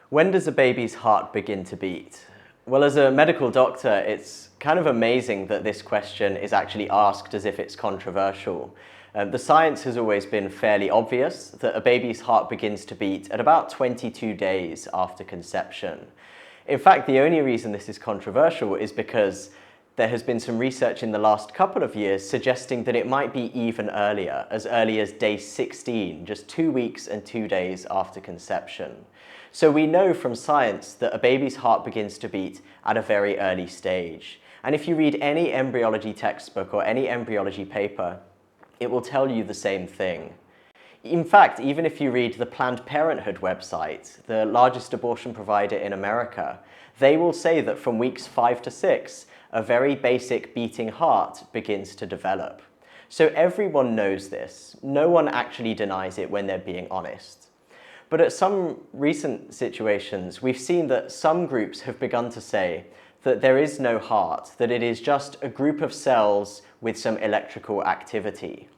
When does a baby's heart begin to beat? Well, as a medical doctor, it's kind of amazing that this question is actually asked as if it's controversial. The science has always been fairly obvious that a baby's heart begins to beat at about 22 days after conception. In fact, the only reason this is controversial is because there has been some research in the last couple of years suggesting that it might be even earlier, as early as day 16, just 2 weeks and 2 days after conception. So we know from science that a baby's heart begins to beat at a very early stage. And if you read any embryology textbook or any embryology paper, it will tell you the same thing. In fact, even if you read the Planned Parenthood website, the largest abortion provider in America, they will say that from weeks 5 to 6, a very basic beating heart begins to develop. So everyone knows this. No one actually denies it when they're being honest. But at some recent situations, we've seen that some groups have begun to say that there is no heart, that it is just a group of cells with some electrical activity.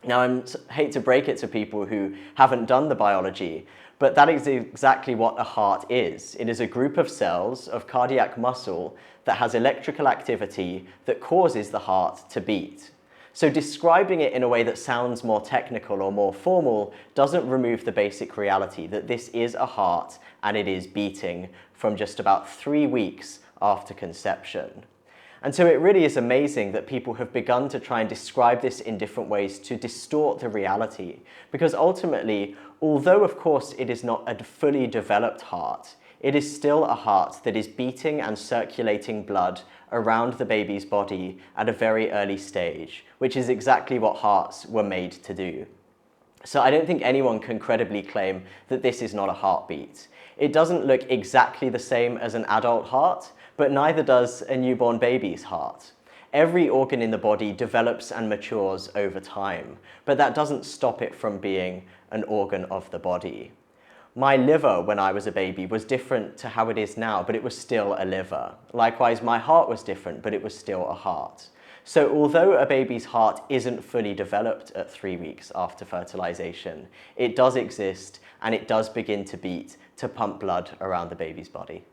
Now, I hate to break it to people who haven't done the biology, but that is exactly what a heart is. It is a group of cells of cardiac muscle that has electrical activity that causes the heart to beat. So describing it in a way that sounds more technical or more formal doesn't remove the basic reality that this is a heart and it is beating from just about 3 weeks after conception. And so it really is amazing that people have begun to try and describe this in different ways to distort the reality. Because ultimately, although of course it is not a fully developed heart, it is still a heart that is beating and circulating blood around the baby's body at a very early stage, which is exactly what hearts were made to do. So I don't think anyone can credibly claim that this is not a heartbeat. It doesn't look exactly the same as an adult heart, but neither does a newborn baby's heart. Every organ in the body develops and matures over time, but that doesn't stop it from being an organ of the body. My liver when I was a baby was different to how it is now, but it was still a liver. Likewise, my heart was different, but it was still a heart. So although a baby's heart isn't fully developed at 3 weeks after fertilization, it does exist and it does begin to beat to pump blood around the baby's body.